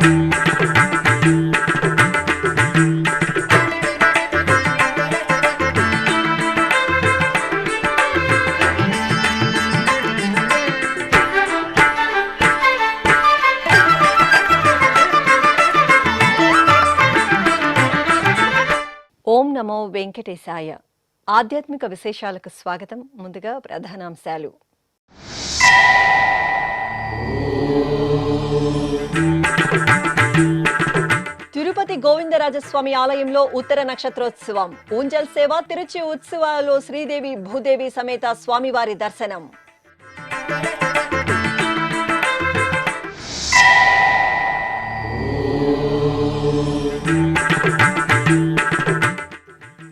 ఓం నమో వెంకటేశాయ. ఆధ్యాత్మిక విశేషాలకు స్వాగతం. ముందుగా ప్రధానాంశాలు. తిరుపతి గోవిందరాజస్వామి ఆలయంలో ఉత్తర నక్షత్రోత్సవం, ఊంజల్ సేవ, తిరుచి ఉత్సవాలలో శ్రీదేవి భూదేవి సమేత స్వామివారి దర్శనం.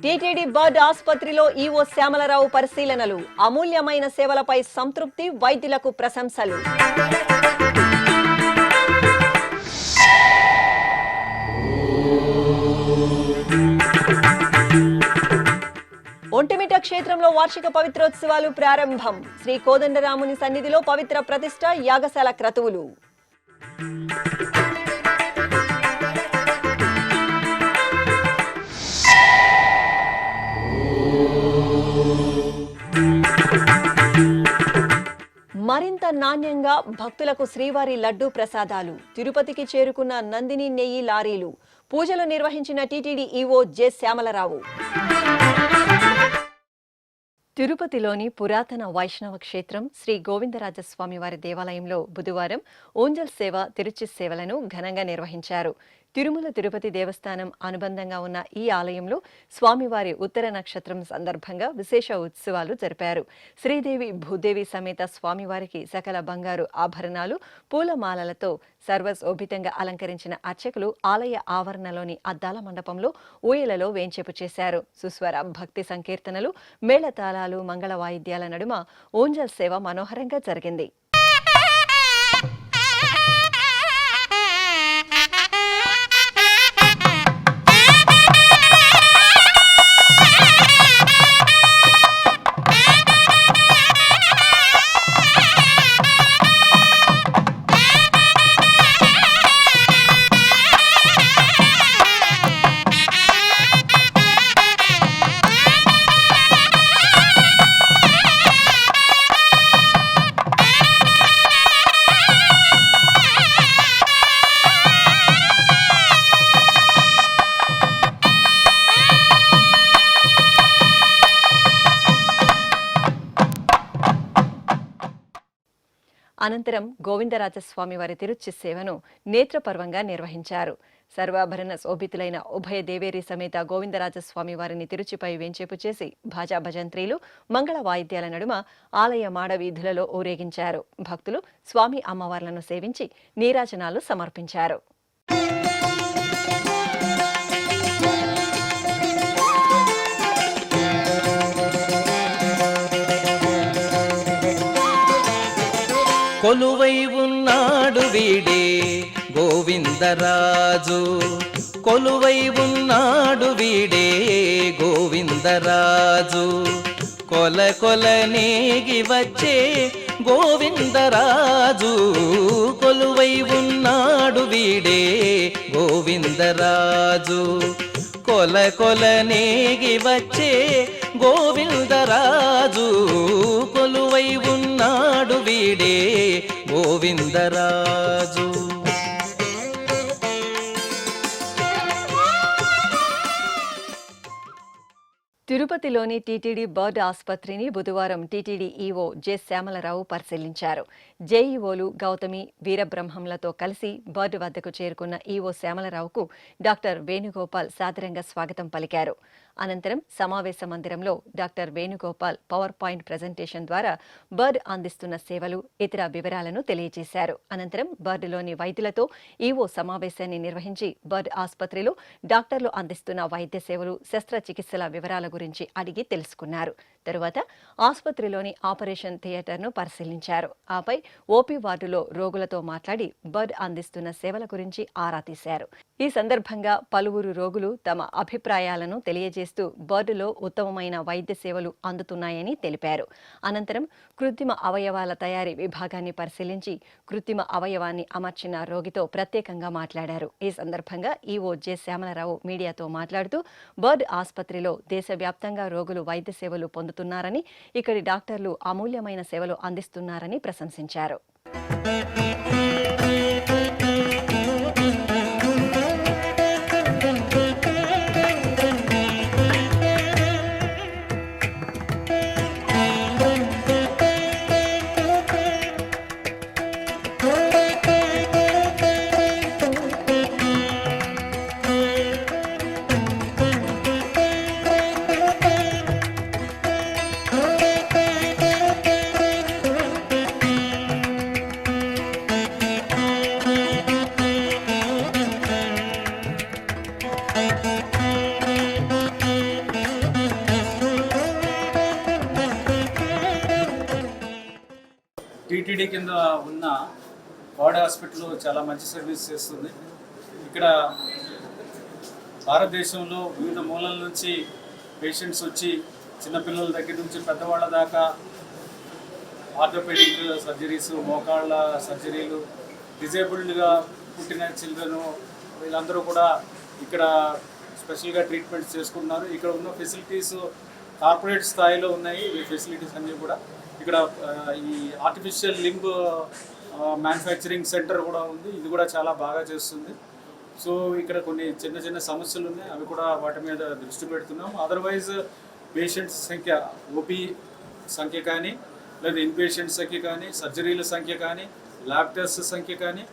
టీటీడీ బర్డ్ ఆసుపత్రిలో ఈవో శ్యామలరావు పరిశీలనలు, అమూల్యమైన సేవలపై సంతృప్తి, వైద్యులకు ప్రశంసలు. ఒంటిమిట్ట క్షేత్రంలో వార్షిక పవిత్రోత్సవాలు ప్రారంభం. శ్రీ కోదండరాముని సన్నిధిలో పవిత్ర ప్రతిష్ఠ, యాగశాల క్రతువులు. మరింత నాణ్యంగా భక్తులకు శ్రీవారి లడ్డూ ప్రసాదాలు. తిరుపతికి చేరుకున్న నందిని నెయ్యి లారీలు. పూజలు నిర్వహించిన టీటీడీ ఈవో జె శ్యామలరావు. తిరుపతిలోని పురాతన వైష్ణవ క్షేత్రం శ్రీ గోవిందరాజస్వామి వారి దేవాలయంలో బుధవారం ఊంజల్ సేవ, తిరుచి సేవలను ఘనంగా నిర్వహించారు. తిరుమల తిరుపతి దేవస్థానం అనుబంధంగా ఉన్న ఈ ఆలయంలో స్వామివారి ఉత్తర నక్షత్రం సందర్భంగా విశేష ఉత్సవాలు జరిపారు. శ్రీదేవి భూదేవి సమేత స్వామివారికి సకల బంగారు ఆభరణాలు, పూలమాలలతో సర్వశోభితంగా అలంకరించిన అర్చకులు ఆలయ ఆవరణలోని అద్దాల మండపంలో ఊయలలో వేంచేపు చేశారు. సుస్వర భక్తి సంకీర్తనలు, మేళతాళాలు, మంగళ వాయిద్యాల నడుమ ఊంజల్ సేవ మనోహరంగా జరిగింది. అనంతరం గోవిందరాజస్వామి వారి తిరుచి సేవను నేత్రపర్వంగా నిర్వహించారు. సర్వాభరణ శోభితులైన ఉభయ దేవేరి సమేత గోవిందరాజస్వామి వారిని తిరుచిపై వేంచేపు చేసి భాజా భజంత్రీలు, మంగళ వాయిద్యాల నడుమ ఆలయ మాడవీధులలో ఊరేగించారు. భక్తులు స్వామి అమ్మవార్లను సేవించి నీరాజనాలు సమర్పించారు. కొలువై ఉన్నాడు వీడే గోవిందరాజు, కొలువై ఉన్నాడు వీడే గోవిందరాజు, కొల కొల నేగి వచ్చే గోవిందరాజు, కొలువై ఉన్నాడు వీడే గోవిందరాజు, కొల కొల నేగి వచ్చే గోవిందరాజు, కొలువై ఉన్నాడు వీడే గోవిందరాజు. తిరుపతిలోని టీటీడీ బర్డ్ ఆసుపత్రిని బుధవారం టీటీడీ ఈవో జె శ్యామలరావు పరిశీలించారు. జేఈఓలు గౌతమి, వీరబ్రహ్మంలతో కలిసి బర్డ్ వద్దకు చేరుకున్న ఈవో శ్యామలరావుకు డాక్టర్ వేణుగోపాల్ సాదరంగా స్వాగతం పలికారు. అనంతరం సమావేశ మందిరంలో doctor Venugopal power point presentation ద్వారా బర్డ్ అందిస్తున్న సేవలు, ఇతర వివరాలను తెలియజేశారు. అనంతరం బర్డ్లోని వైద్యులతో ఈవో సమావేశాన్ని నిర్వహించి బర్డ్ ఆసుపత్రిలో డాక్టర్లు అందిస్తున్న వైద్య సేవలు, శస్త్రచికిత్సల వివరాల గురించి అడిగి తెలుసుకున్నారు. తరువాత ఆసుపత్రిలోని ఆపరేషన్ థియేటర్ను పరిశీలించారు. ఆపై ఓపీ వార్డులో రోగులతో మాట్లాడి బర్డ్ అందిస్తున్న సేవల గురించి ఆరా తీశారు. ఈ సందర్భంగా పలువురు రోగులు తమ అభిప్రాయాలను తెలియజేస్తూ బోర్డులో ఉత్తమమైన వైద్య సేవలు అందుతున్నాయని తెలిపారు. అనంతరం కృత్రిమ అవయవాల తయారీ విభాగాన్ని పరిశీలించి కృత్రిమ అవయవాన్ని అమర్చిన రోగితో ప్రత్యేకంగా మాట్లాడారు. ఈ సందర్భంగా ఈవో జె శ్యామలరావు మీడియాతో మాట్లాడుతూ బర్డ్ ఆసుపత్రిలో దేశవ్యాప్తంగా రోగులు వైద్య సేవలు పొందుతున్నారని, ఇక్కడి డాక్టర్లు అమూల్యమైన సేవలు అందిస్తున్నారని ప్రశంసించారు. టీటీడీ కింద ఉన్న బర్డ్ హాస్పిటల్ చాలా మంచి సర్వీస్ చేస్తుంది. ఇక్కడ భారతదేశంలో వివిధ మూలల నుంచి పేషెంట్స్ వచ్చి చిన్నపిల్లల దగ్గర నుంచి పెద్దవాళ్ళ దాకా ఆర్థోపెడిక్ సర్జరీస్, మోకాళ్ళ సర్జరీలు, డిజేబుల్డ్గా పుట్టిన చిల్డ్రన్ వీళ్ళందరూ కూడా ఇక్కడ స్పెషల్గా ట్రీట్మెంట్స్ చేసుకుంటున్నారు. ఇక్కడ ఉన్న ఫెసిలిటీస్ కార్పొరేట్ స్థాయిలో ఉన్నాయి. ఈ ఫెసిలిటీస్ అన్నీ కూడా ఇక్కడ ఈ ఆర్టిఫిషియల్ లింబ్ మ్యానుఫ్యాక్చరింగ్ సెంటర్ కూడా ఉంది. ఇది కూడా చాలా బాగా చేస్తుంది. సో ఇక్కడ కొన్ని చిన్న చిన్న సమస్యలు ఉన్నాయి, అవి కూడా వాటి మీద దృష్టి పెడుతున్నాం. అదర్వైజ్ పేషెంట్స్ సంఖ్య, ఓపీ సంఖ్య కానీ, లేదా ఇన్పేషెంట్ సంఖ్య కానీ, సర్జరీల సంఖ్య కానీ, ల్యాబ్ టెస్ట్ సంఖ్య కానీ,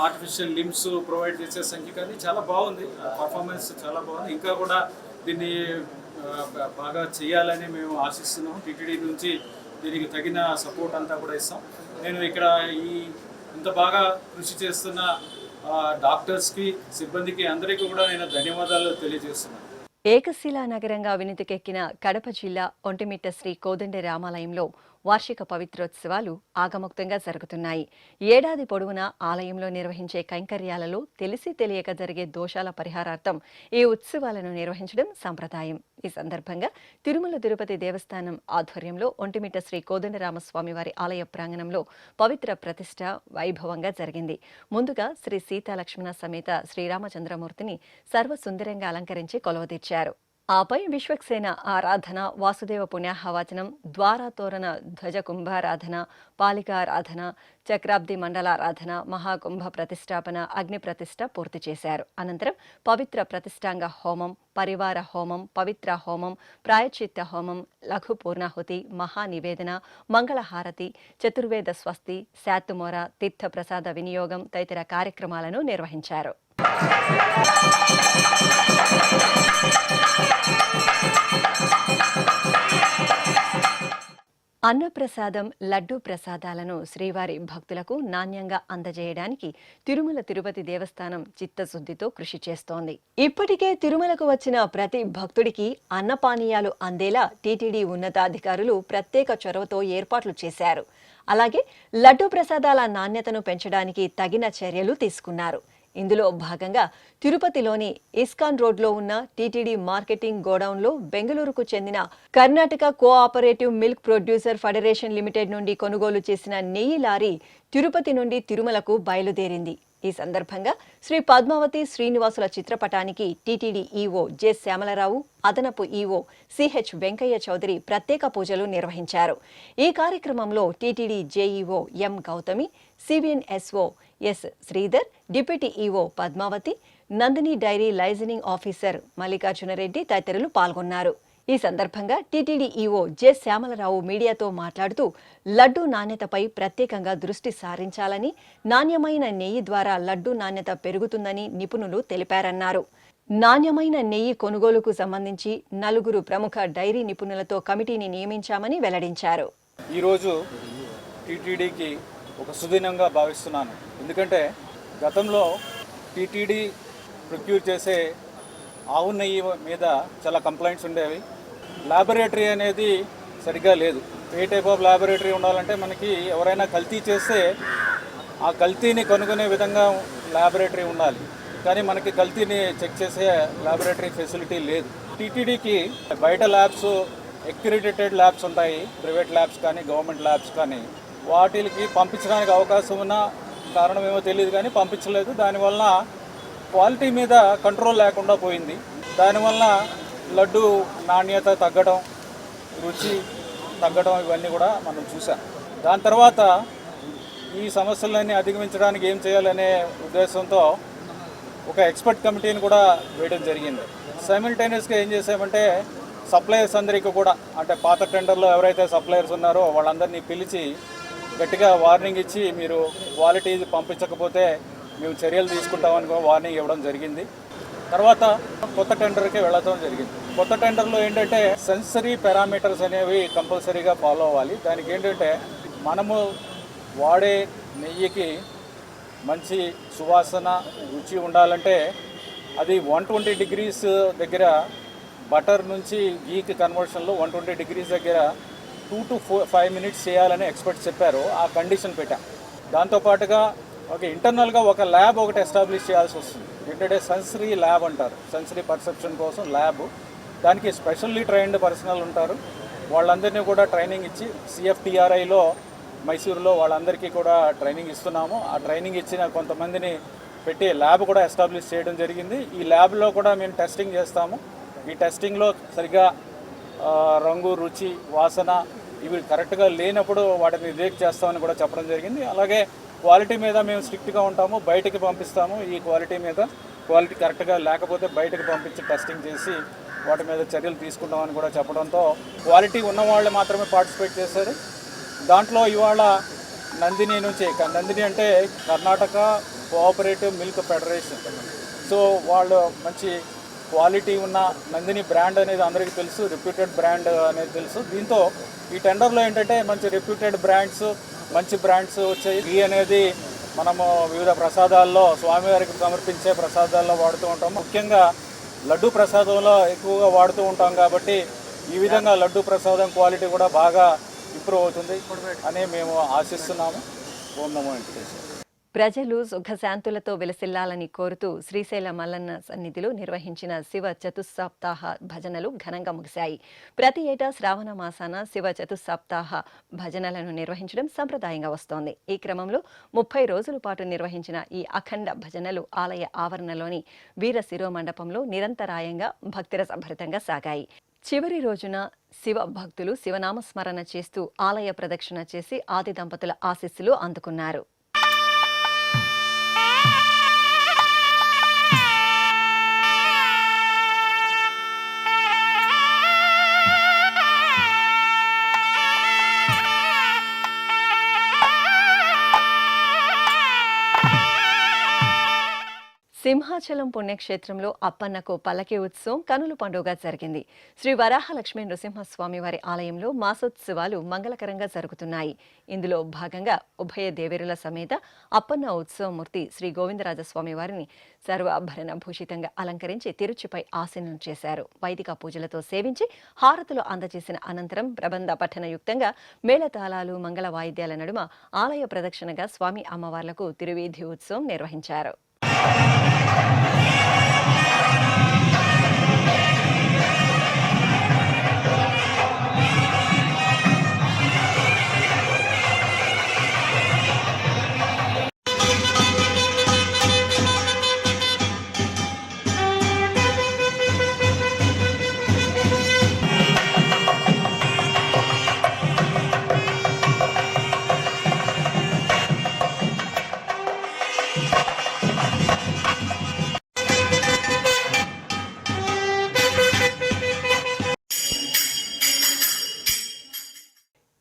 ఆర్టిఫిషియల్ లింబ్స్ ప్రొవైడ్ చేసే సంఖ్య కానీ చాలా బాగుంది. పర్ఫార్మెన్స్ చాలా బాగుంది. ఇంకా కూడా దీన్ని బాగా చేయాలని మేము ఆశిస్తున్నాం. టీటీడీ నుంచి దీనికి తగిన సపోర్ట్ అంతా కూడా ఇస్తాం. నేను ఇక్కడ ఇంత బాగా కృషి చేస్తున్న డాక్టర్స్కి, సిబ్బందికి అందరికీ కూడా నేను ధన్యవాదాలు తెలియజేస్తున్నాను. ఏకశిలా నగరంగా వినుతికెక్కిన కడప జిల్లా ఒంటిమిట్ట శ్రీ కోదండ రామాలయంలో వార్షిక పవిత్రోత్సవాలు ఆగమోక్తంగా జరుగుతున్నాయి. ఏడాది పొడవునా ఆలయంలో నిర్వహించే కైంకర్యాలలో తెలిసి తెలియక జరిగే దోషాల పరిహారార్థం ఈ ఉత్సవాలను నిర్వహించడం సంప్రదాయం. ఈ సందర్భంగా తిరుమల తిరుపతి దేవస్థానం ఆధ్వర్యంలో ఒంటిమిట్ట శ్రీ కోదండరామస్వామి వారి ఆలయ ప్రాంగణంలో పవిత్ర ప్రతిష్ఠ వైభవంగా జరిగింది. ముందుగా శ్రీ సీతాలక్ష్మణ సమేత శ్రీరామచంద్రమూర్తిని సర్వసుందరంగా అలంకరించి కొలువుదీర్చారు. ఆపై విశ్వక్సేన ఆరాధన, వాసుదేవ పుణ్యాహవాచనం, ద్వారాతోరణ ధ్వజ కుంభారాధన, పాలికారాధన, చక్రాబ్ది మండలారాధన, మహాకుంభ ప్రతిష్టాపన, అగ్ని ప్రతిష్ఠ పూర్తి చేశారు. అనంతరం పవిత్ర ప్రతిష్టాంగ హోమం, పరివార హోమం, పవిత్ర హోమం, ప్రాయశ్చిత్త హోమం, లఘు పూర్ణాహుతి, మహానివేదన, మంగళహారతి, చతుర్వేద స్వస్తి, శాతుమోర, తీర్థ ప్రసాద వినియోగం తదితర కార్యక్రమాలను నిర్వహించారు. అన్నప్రసాదం, లడ్డూ ప్రసాదాలను శ్రీవారి భక్తులకు నాణ్యంగా అందజేయడానికి తిరుమల తిరుపతి దేవస్థానం చిత్తశుద్ధితో కృషి చేస్తోంది. ఇప్పటికే తిరుమలకు వచ్చిన ప్రతి భక్తుడికి అన్నపానీయాలు అందేలా టీటీడీ ఉన్నతాధికారులు ప్రత్యేక చొరవతో ఏర్పాట్లు చేశారు. అలాగే లడ్డూ ప్రసాదాల నాణ్యతను పెంచడానికి తగిన చర్యలు తీసుకున్నారు. ఇందులో భాగంగా తిరుపతిలోని ఇస్కాన్ రోడ్లో ఉన్న టీటీడీ మార్కెటింగ్ గోడౌన్లో బెంగళూరుకు చెందిన Karnataka cooperative milk producer federation limited నుండి కొనుగోలు చేసిన నెయ్యి లారీ తిరుపతి నుండి తిరుమలకు బయలుదేరింది. ఈ సందర్భంగా శ్రీ పద్మావతి శ్రీనివాసుల చిత్రపటానికి టీటీడీ ఈవో జె శ్యామలరావు, అదనపు ఈవో సిహెచ్ వెంకయ్య చౌదరి ప్రత్యేక పూజలు నిర్వహించారు. ఈ కార్యక్రమంలో TTD JEO M Gautami, CVNSO S Sridhar, deputy EO Padmavathi, Nandini dairy liaisoning officer Mallikarjuna Reddy తదితరులు పాల్గొన్నారు. ఈ సందర్భంగా టీటీడీ ఈవో జె శ్యామలరావు మీడియాతో మాట్లాడుతూ లడ్డూ నాణ్యతపై ప్రత్యేకంగా దృష్టి సారించాలని, నాణ్యమైన నెయ్యి ద్వారా లడ్డూ నాణ్యత పెరుగుతుందని నిపుణులు తెలిపారన్నారు. నాణ్యమైన నెయ్యి కొనుగోలుకు సంబంధించి 4 ప్రముఖ డైరీ నిపుణులతో కమిటీని నియమించామని వెల్లడించారు. ఈరోజు టీటీడీకి ఒక సుదినంగా భావిస్తున్నాను. ఎందుకంటే గతంలో టీటీడీ ప్రొక్యూర్ చేసే ఆవు నెయ్యి మీద చాలా కంప్లైంట్స్ ఉండేవి. ల్యాబొరేటరీ అనేది సరిగ్గా లేదు. ఏ టైప్ ఆఫ్ ల్యాబొరేటరీ ఉండాలంటే మనకి ఎవరైనా కల్తీ చేస్తే ఆ కల్తీని కనుగొనే విధంగా ల్యాబొరేటరీ ఉండాలి. కానీ మనకి కల్తీని చెక్ చేసే ల్యాబొరేటరీ ఫెసిలిటీ లేదు. టీటీడీకి బయట ల్యాబ్స్, అక్రిడిటెడ్ ల్యాబ్స్ ఉంటాయి, ప్రైవేట్ ల్యాబ్స్ కానీ గవర్నమెంట్ ల్యాబ్స్ కానీ. వాటికి పంపించడానికి అవకాశం ఉన్న కారణం ఏమో తెలియదు కానీ పంపించలేదు. దానివల్ల క్వాలిటీ మీద కంట్రోల్ లేకుండా పోయింది. దానివల్ల లడ్డు నాణ్యత తగ్గడం, రుచి తగ్గడం ఇవన్నీ కూడా మనం చూసాం. దాని తర్వాత ఈ సమస్యలన్నీ అధిగమించడానికి ఏం చేయాలనే ఉద్దేశంతో ఒక ఎక్స్పర్ట్ కమిటీని కూడా వేయడం జరిగింది. సైమిల్టేనియస్గా ఏం చేసామంటే సప్లయర్స్ అందరికీ కూడా, అంటే పాత టెండర్లో ఎవరైతే సప్లయర్స్ ఉన్నారో వాళ్ళందరినీ పిలిచి గట్టిగా వార్నింగ్ ఇచ్చి మీరు క్వాలిటీ పంపించకపోతే మేము చర్యలు తీసుకుంటామని వార్నింగ్ ఇవ్వడం జరిగింది. తర్వాత కొత్త టెండర్కి వెళ్ళడం జరిగింది. కొత్త టెండర్లో ఏంటంటే సెన్సరీ పారామీటర్స్ అనేవి కంపల్సరీగా ఫాలో అవ్వాలి. దానికి ఏంటంటే మనము వాడే నెయ్యికి మంచి సువాసన, రుచి ఉండాలంటే అది 120 డిగ్రీస్ దగ్గర, బటర్ నుంచి గీకి కన్వర్షన్లో 120 డిగ్రీస్ దగ్గర 2 to 5 మినిట్స్ చేయాలని ఎక్స్పర్ట్స్ చెప్పారు. ఆ కండిషన్ పెట్టాం. దాంతోపాటుగా ఇంటర్నల్గా ఒక ల్యాబ్ ఒకటి ఎస్టాబ్లిష్ చేయాల్సి వస్తుంది. ఏంటంటే సెన్సరీ ల్యాబ్ అంటారు, సెన్సరీ పర్సెప్షన్ కోసం ల్యాబ్. దానికి స్పెషల్లీ ట్రైన్డ్ పర్సనల్ ఉంటారు. వాళ్ళందరినీ కూడా ట్రైనింగ్ ఇచ్చి CFTRIలో మైసూరులో వాళ్ళందరికీ కూడా ట్రైనింగ్ ఇస్తున్నాము. ఆ ట్రైనింగ్ ఇచ్చిన కొంతమందిని పెట్టి ల్యాబ్ కూడా ఎస్టాబ్లిష్ చేయడం జరిగింది. ఈ ల్యాబ్లో కూడా మేము టెస్టింగ్ చేస్తాము. ఈ టెస్టింగ్లో సరిగ్గా రంగు, రుచి, వాసన ఇవి కరెక్ట్గా లేనప్పుడు వాటిని రిజెక్ట్ చేస్తామని కూడా చెప్పడం జరిగింది. అలాగే క్వాలిటీ మీద మేము స్ట్రిక్ట్గా ఉంటాము, బయటికి పంపిస్తాము. ఈ క్వాలిటీ కరెక్ట్గా లేకపోతే బయటకు పంపించి టెస్టింగ్ చేసి వాటి మీద చర్యలు తీసుకుంటామని కూడా చెప్పడంతో క్వాలిటీ ఉన్నవాళ్ళు మాత్రమే పార్టిసిపేట్ చేశారు. దాంట్లో ఇవాళ నందిని నుంచి, నందిని అంటే Karnataka cooperative milk federation. So వాళ్ళు మంచి క్వాలిటీ ఉన్న నందిని బ్రాండ్ అనేది అందరికీ తెలుసు, రెప్యూటెడ్ బ్రాండ్ అనేది తెలుసు. దీంతో ఈ టెండర్లో ఏంటంటే మంచి రెప్యూటెడ్ బ్రాండ్స్, మంచి బ్రాండ్స్ వచ్చాయి. ఈ అనేది మనము వివిధ ప్రసాదాల్లో, స్వామివారికి సమర్పించే ప్రసాదాల్లో వాడుతూ ఉంటాము. ముఖ్యంగా లడ్డు ప్రసాదంలో ఎక్కువగా వాడుతూ ఉంటాం కాబట్టి ఈ విధంగా లడ్డు ప్రసాదం క్వాలిటీ కూడా బాగా ఇంప్రూవ్ అవుతుంది అని మేము ఆశిస్తున్నాము. ఓం నమో వెంకటేశ్వర. ప్రజలు సుఖశాంతులతో విలసిల్లాలని కోరుతూ శ్రీశైల మల్లన్న సన్నిధిలో నిర్వహించిన శివ చతుస్సప్తాహ భజనలు ఘనంగా ముగిశాయి. ప్రతి ఏటా శ్రావణ మాసాన శివ చతుస్సప్తాహ భజనలను నిర్వహించడం సంప్రదాయంగా వస్తోంది. ఈ క్రమంలో 30 రోజుల పాటు నిర్వహించిన ఈ అఖండ భజనలు ఆలయ ఆవరణలోని వీర శిరోమండపంలో నిరంతరాయంగా భక్తిరసభరితంగా సాగాయి. చివరి రోజున శివ భక్తులు శివనామస్మరణ చేస్తూ ఆలయ ప్రదక్షిణ చేసి ఆది దంపతుల ఆశీస్సులు అందుకున్నారు. సింహాచలం పుణ్యక్షేత్రంలో అప్పన్నకు పల్లకి ఉత్సవం కనుల పండుగ జరిగింది. శ్రీ వరాహలక్ష్మీ నృసింహస్వామి వారి ఆలయంలో మాసోత్సవాలు మంగళకరంగా జరుగుతున్నాయి. ఇందులో భాగంగా ఉభయ దేవేరుల సమేత అప్పన్న ఉత్సవమూర్తి శ్రీ గోవిందరాజస్వామి వారిని సర్వాభరణ భూషితంగా అలంకరించి తిరుచిపై ఆసీనం చేశారు. వైదిక పూజలతో సేవించి హారతులు అందజేసిన అనంతరం ప్రబంధ పఠనయుక్తంగా మేళతాళాలు, మంగళ వాయిద్యాల నడుమ ఆలయ ప్రదక్షిణగా స్వామి అమ్మవార్లకు తిరువీధి ఉత్సవం నిర్వహించారు.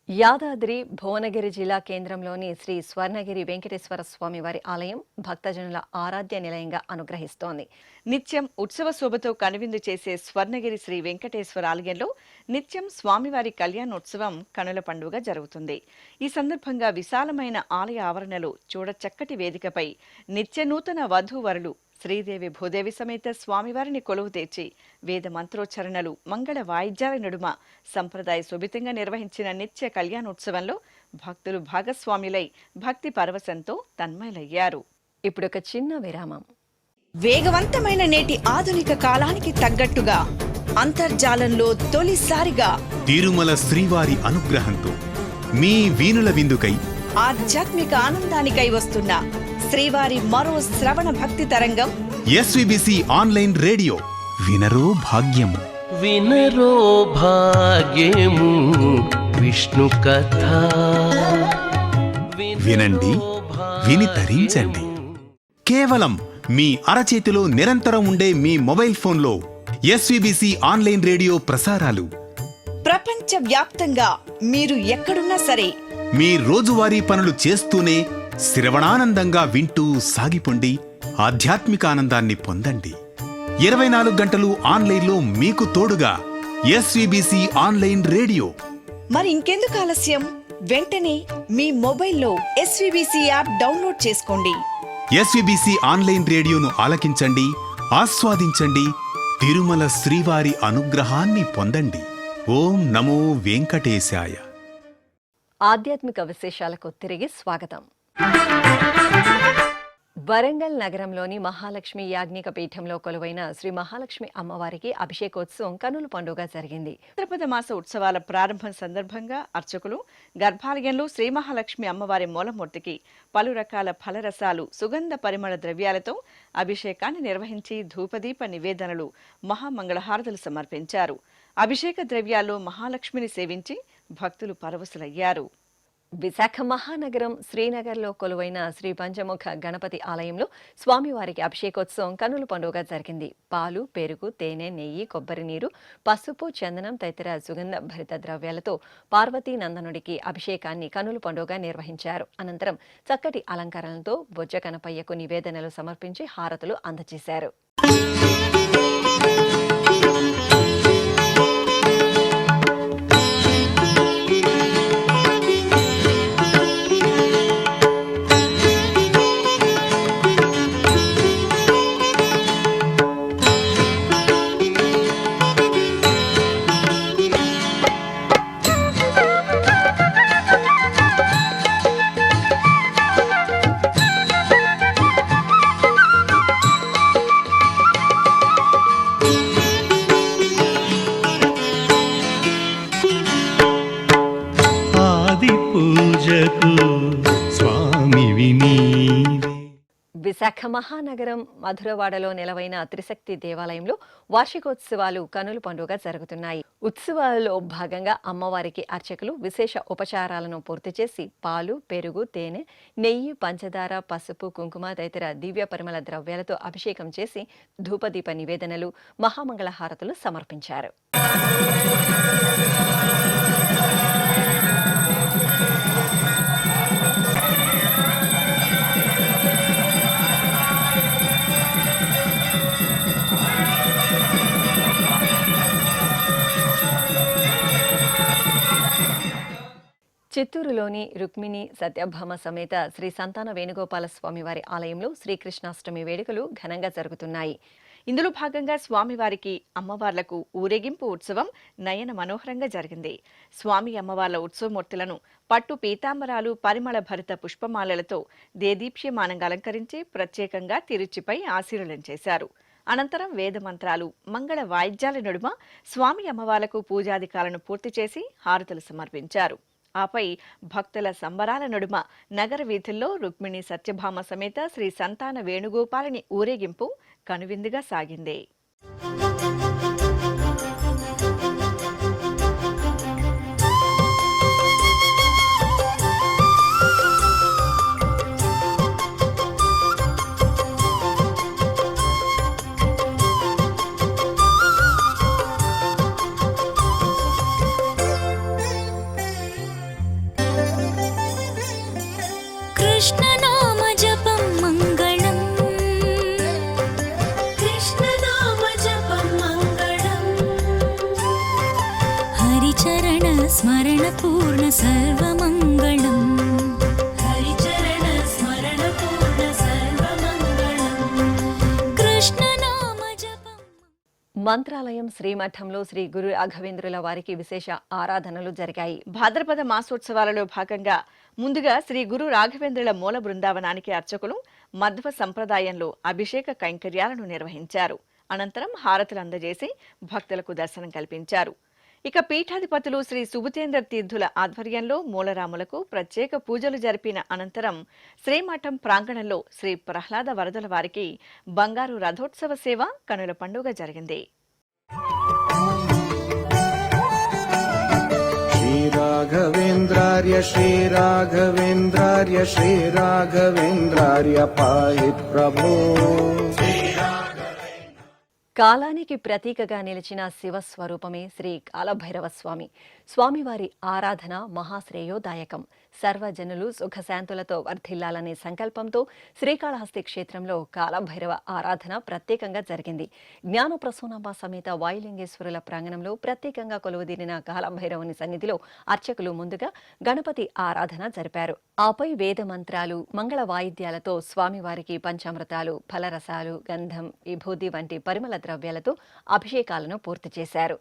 యాదాద్రి భువనగిరి జిల్లా కేంద్రంలోని శ్రీ స్వర్ణగిరి వెంకటేశ్వర స్వామి వారి ఆలయం భక్తజనుల ఆరాధ్య నిలయంగా అనుగ్రహిస్తోంది. నిత్యం ఉత్సవ శోభతో కనువిందు చేసే స్వర్ణగిరి శ్రీ వెంకటేశ్వర ఆలయంలో నిత్యం స్వామివారి కళ్యాణోత్సవం కనుల పండుగ జరుగుతుంది. ఈ సందర్భంగా విశాలమైన ఆలయ ఆవరణలో చూడచక్కటి వేదికపై నిత్య నూతన వధూవరులు శ్రీదేవి భూదేవి సమేత స్వామివారిని కొలువు తెచ్చి వేద మంత్రోచ్చరణలు, మంగళ వాయిద్యాల నడుమ సంప్రదాయ శోభితంగా నిర్వహించిన నిత్య కళ్యాణోత్సవంలో భక్తులు భాగస్వాములై భక్తి పరవశంతో తన్మయులయ్యారు. ఇప్పుడొక చిన్న విరామం. వేగవంతమైన నేటి ఆధునిక కాలానికి తగ్గట్టుగా అంతర్జాలంలో తొలిసారిగా తిరుమల శ్రీవారి అనుగ్రహంతో మీ వీణుల విందుకై ఆధ్యాత్మిక ఆనందానికై వస్తున్న శ్రీవారి మరో శ్రవణ భక్తి తరంగం ఎస్విబిసి ఆన్లైన్ రేడియో వినరో భాగ్యము. వినరో భాగ్యము విష్ణు కథ. వినండి, విని తరించండి. కేవలం మీ అరచేతిలో నిరంతరం ఉండే మీ మొబైల్ ఫోన్లో ఎస్విబిసి ఆన్లైన్ రేడియో ప్రసారాలు ప్రపంచ వ్యాప్తంగా మీరు ఎక్కడున్నా సరే మీ రోజువారీ పనులు చేస్తూనే శ్రవణానందంగా వింటూ సాగిపోండి, ఆధ్యాత్మిక ఆనందాన్ని పొందండి. 24 గంటలు ఆన్లైన్లో మీకు తోడుగా ఎస్విబిసి ఆన్లైన్ రేడియో. మరి ఇంకెందుకు ఆలస్యం? వెంటనే మీ మొబైల్లో ఎస్విబిసి యాప్ డౌన్లోడ్ చేసుకోండి. ఎస్విబిసి ఆన్లైన్ రేడియోను ఆలకించండి, ఆస్వాదించండి, తిరుమల శ్రీవారి అనుగ్రహాన్ని పొందండి. ఓం నమో వెంకటేశాయ. ఆధ్యాత్మిక విశేషాలకు తిరిగి స్వాగతం. వరంగల్ నగరంలోని మహాలక్ష్మి యాజ్ఞిక పీఠంలో కొలువైన శ్రీ మహాలక్ష్మి అమ్మవారికి అభిషేకోత్సవం కనుల పండుగ జరిగింది. భాద్రపద మాస ఉత్సవాల ప్రారంభం సందర్భంగా అర్చకులు గర్భాలయంలో శ్రీ మహాలక్ష్మి అమ్మవారి మూలమూర్తికి పలు రకాల ఫలరసాలు, సుగంధ పరిమళ ద్రవ్యాలతో అభిషేకాన్ని నిర్వహించి ధూపదీప నివేదనలు, మహామంగళహారతులు సమర్పించారు. అభిషేక ద్రవ్యాల్లో మహాలక్ష్మిని సేవించి భక్తులు పరవశులయ్యారు. విశాఖ మహానగరం శ్రీనగర్లో కొలువైన శ్రీ పంచముఖ గణపతి ఆలయంలో స్వామివారికి అభిషేకోత్సవం కనుల పండుగ జరిగింది. పాలు, పెరుగు, తేనె, నెయ్యి, కొబ్బరి నీరు, పసుపు, చందనం తదితర సుగంధ భరిత ద్రవ్యాలతో పార్వతీ నందనుడికి అభిషేకాన్ని కనుల పండుగ నిర్వహించారు. అనంతరం చక్కటి అలంకరణలతో బొజ్జ గణపయ్యకు నివేదనలు సమర్పించి హారతులు అందజేశారు. విశాఖ మహానగరం మధురవాడలో నెలవైన త్రిశక్తి దేవాలయంలో వార్షికోత్సవాలు కనుల పండుగ జరుగుతున్నాయి. ఉత్సవాలలో భాగంగా అమ్మవారికి అర్చకులు విశేష ఉపచారాలను పూర్తి చేసి పాలు, పెరుగు, తేనె, నెయ్యి, పంచదార, పసుపు, కుంకుమ తదితర దివ్య పరిమళ ద్రవ్యాలతో అభిషేకం చేసి ధూపదీప నివేదనలు, మహామంగళ హారతులు సమర్పించారు. చిత్తూరులోని రుక్మిణి సత్యభామ సమేత శ్రీ సంతాన వేణుగోపాల స్వామివారి ఆలయంలో శ్రీకృష్ణాష్టమి వేడుకలు ఘనంగా జరుగుతున్నాయి. ఇందులో భాగంగా స్వామివారికి, అమ్మవార్లకు ఊరేగింపు ఉత్సవం నయన మనోహరంగా జరిగింది. స్వామి అమ్మవార్ల ఉత్సవమూర్తులను పట్టు పీతాంబరాలు, పరిమళ భరిత పుష్పమాలలతో దేదీప్యమానంగా అలంకరించి ప్రత్యేకంగా తిరుచిపై ఆశీర్వలం చేశారు. అనంతరం వేదమంత్రాలు, మంగళ వాయిద్యాల నడుమ స్వామి అమ్మవార్లకు పూజాధికాలను పూర్తి చేసి హారతులు సమర్పించారు. ఆపై భక్తుల సంబరాల నడుమ నగర వీధుల్లో రుక్మిణి సత్యభామ సమేత శ్రీ సంతాన వేణుగోపాలని ఊరేగింపు కనువిందుగా సాగింది. कृष्णनाम जपं मङ्गलम्, कृष्णनाम जपं मङ्गलम्, हरिचरण स्मरण पूर्ण सर्वमङ्गलम्, हरिचरण स्मरण पूर्ण सर्वमङ्गलम्, कृष्णनाम जपं. మంత్రాలయం శ్రీమఠంలో శ్రీ గురు రాఘవేంద్రుల వారికి విశేష ఆరాధనలు జరిగాయి. భాద్రపద మాసోత్సవాలలో భాగంగా ముందుగా శ్రీ గురు రాఘవేంద్రుల మూల బృందావనానికి అర్చకులు మధ్వ సంప్రదాయంలో అభిషేక కైంకర్యాలను నిర్వహించారు. అనంతరం హారతులు అందజేసి భక్తులకు దర్శనం కల్పించారు. ఇక పీఠాధిపతులు శ్రీ సుబుతేంద్ర తీర్థుల ఆధ్వర్యంలో మూలరాములకు ప్రత్యేక పూజలు జరిపిన అనంతరం శ్రీమఠం ప్రాంగణంలో శ్రీ ప్రహ్లాద వరదల వారికి బంగారు రథోత్సవ సేవ కనుల పండుగ జరిగింది. श्रीराघवेन्द्रार्य श्रीराघवेन्द्रार्य श्रीराघवेन्द्रार्य पाहि प्रभो। కాలానికి ప్రతీకగా నిలిచిన శివస్వరూపమే శ్రీ కాలభైరవ స్వామి. స్వామివారి ఆరాధన మహాశ్రేయోదాయకం. సర్వజనులు సుఖశాంతులతో వర్ధిల్లాలనే సంకల్పంతో శ్రీకాళహస్తి క్షేత్రంలో కాలభైరవ ఆరాధన ప్రత్యేకంగా జరిగింది. జ్ఞానప్రసూనాంబ సమేత వాయులింగేశ్వరుల ప్రాంగణంలో ప్రత్యేకంగా కొలువుదీరిన కాలభైరవుని సన్నిధిలో అర్చకులు ముందుగా గణపతి ఆరాధన జరిపారు. ఆపై వేద మంత్రాలు, మంగళ వాయిద్యాలతో స్వామివారికి పంచామృతాలు, ఫలరసాలు, గంధం, విభూది వంటి పరిమళ ద్రవ్యాలతో అభిషేకాలను పూర్తి చేశారు.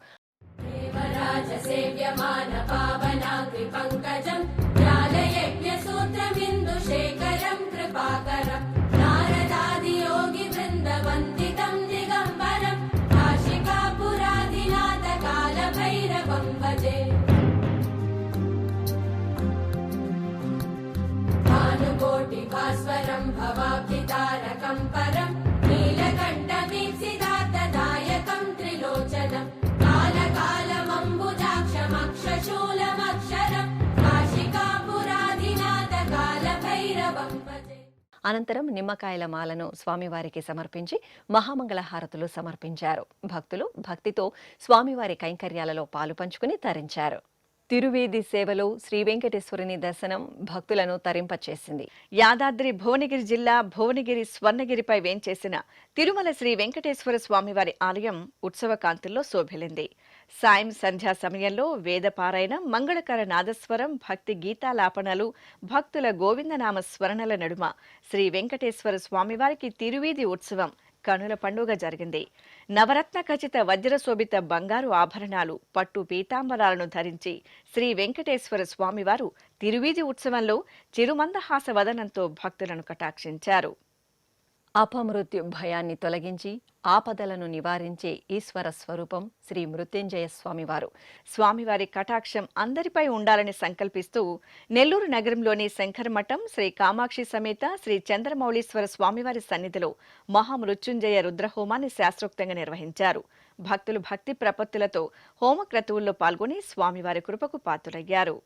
భాస్వరం భవాబ్ధితారకం పరం నీలకంఠమీప్సిదార్థదాయకం త్రిలోచనం కాలకాలమంబుజాక్షమక్షశూలమక్షరం కాశికాపురాధినాథ కాలభైరవం భజే. అనంతరం నిమ్మకాయల మాలను స్వామివారికి సమర్పించి మహామంగళ హారతులు సమర్పించారు. భక్తులు భక్తితో స్వామివారి కైంకర్యాలలో పాలు పంచుకుని తరించారు. తిరువీధి సేవలో శ్రీ వెంకటేశ్వరుని దర్శనం భక్తులను తరింపచేసింది. యాదాద్రి భువనగిరి జిల్లా భువనగిరి స్వర్ణగిరిపై వేంచేసిన తిరుమల శ్రీ వెంకటేశ్వర స్వామివారి ఆలయం ఉత్సవ కాంతుల్లో శోభిల్లింది. సాయం సంధ్యా సమయంలో వేదపారాయణ, మంగళకర నాదస్వరం, భక్తి గీతాలాపనలు, భక్తుల గోవిందనామ స్మరణల నడుమ శ్రీ వెంకటేశ్వర స్వామివారికి తిరువీధి ఉత్సవం కనుల పండుగ జరిగింది. నవరత్న ఖచిత వజ్రశోభిత బంగారు ఆభరణాలు, పట్టు పీతాంబరాలను ధరించి శ్రీ వెంకటేశ్వర స్వామివారు తిరువీధి ఉత్సవంలో చిరుమందహాస వదనంతో భక్తులను కటాక్షించారు. అపమృత్యు భయాన్ని తొలగించి ఆపదలను నివారించే ఈశ్వర స్వరూపం శ్రీ మృత్యుంజయ స్వామివారు. స్వామివారి కటాక్షం అందరిపై ఉండాలని సంకల్పిస్తూ నెల్లూరు నగరంలోని శంకరమఠం శ్రీ కామాక్షి సమేత శ్రీ చంద్రమౌళీశ్వర స్వామివారి సన్నిధిలో మహామృత్యుంజయ రుద్రహోమాన్ని శాస్త్రోక్తంగా నిర్వహించారు. భక్తులు భక్తి ప్రపత్తులతో హోమక్రతువుల్లో పాల్గొని స్వామివారి కృపకు పాత్రులయ్యారు.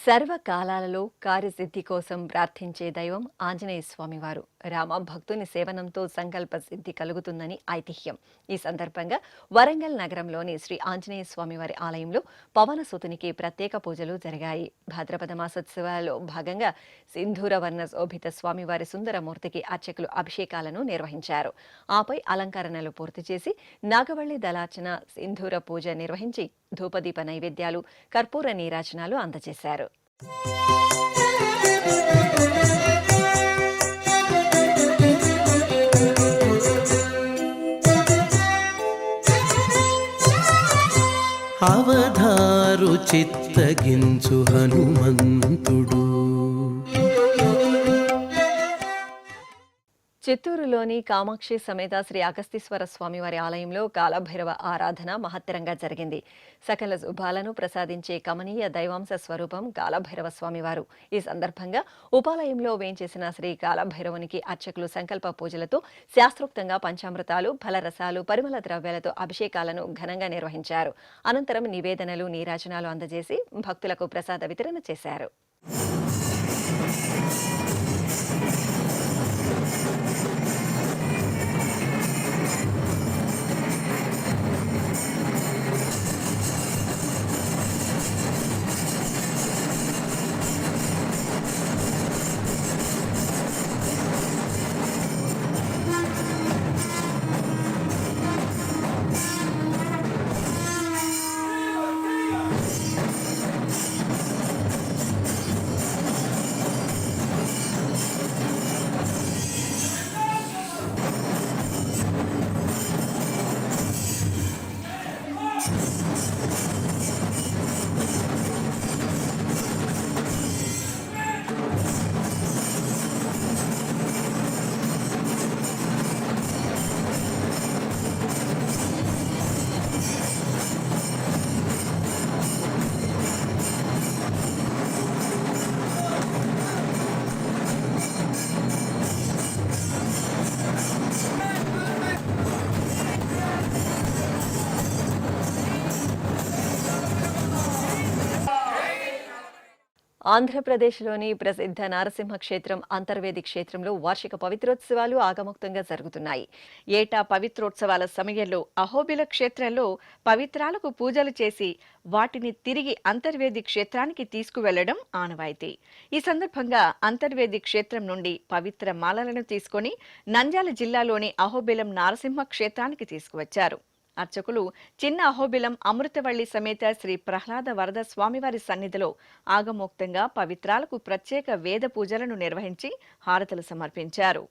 సర్వకాలాలలో కార్యసిద్ధి కోసం ప్రార్థించే దైవం ఆంజనేయ స్వామివారు. రామ భక్తుని సేవనంతో సంకల్ప సిద్ధి కలుగుతుందని ఐతిహ్యం. ఈ సందర్భంగా వరంగల్ నగరంలోని శ్రీ ఆంజనేయ స్వామివారి ఆలయంలో పవనసుతునికి ప్రత్యేక పూజలు జరిగాయి. భాద్రపద మాసోత్సవాలలో భాగంగా సింధూర వర్ణ శోభిత స్వామివారి సుందరమూర్తికి అర్చకులు అభిషేకాలను నిర్వహించారు. ఆపై అలంకరణలు పూర్తి చేసి నాగవల్లి దళార్చన, సింధూర పూజ నిర్వహించి ధూపదీప నైవేద్యాలు, కర్పూర నీరాజనాలు అందజేశారు. అవధారు చిత్తగించు హనుమంతుడు. చిత్తూరులోని కామాక్షి సమేత శ్రీ అగస్తీశ్వర స్వామివారి ఆలయంలో కాలభైరవ ఆరాధన మహత్తరంగా జరిగింది. సకల శుభాలను ప్రసాదించే కమనీయ దైవాంశ స్వరూపం కాలభైరవ స్వామివారు. ఈ సందర్భంగా ఉపాలయంలో వేంచేసిన శ్రీ కాలభైరవునికి అర్చకులు సంకల్ప పూజలతో శాస్త్రోక్తంగా పంచామృతాలు, ఫలరసాలు, పరిమళ ద్రవ్యాలతో అభిషేకాలను ఘనంగా నిర్వహించారు. అనంతరం నివేదనలు, నీరాజనాలు అందజేసి భక్తులకు ప్రసాద వితరణ చేశారు. ఆంధ్రప్రదేశ్లోని ప్రసిద్ధ నారసింహ క్షేత్రం అంతర్వేది క్షేత్రంలో వార్షిక పవిత్రోత్సవాలు ఆగమోక్తంగా జరుగుతున్నాయి. ఏటా పవిత్రోత్సవాల సమయంలో అహోబిల క్షేత్రంలో పవిత్రాలకు పూజలు చేసి వాటిని తిరిగి అంతర్వేది క్షేత్రానికి తీసుకువెళ్లడం ఆనవాయితీ. ఈ సందర్భంగా అంతర్వేది క్షేత్రం నుండి పవిత్ర మాలలను తీసుకొని నంద్యాల జిల్లాలోని అహోబిలం నారసింహ క్షేత్రానికి తీసుకువచ్చారు. అర్చకులు చిన్న అహోబిలం అమృతవల్లి సమేత శ్రీ ప్రహ్లాద వరద స్వామివారి సన్నిధిలో ఆగమోక్తంగా పవిత్రాలకు ప్రత్యేక వేద పూజలను నిర్వహించి హారతులు సమర్పించారు.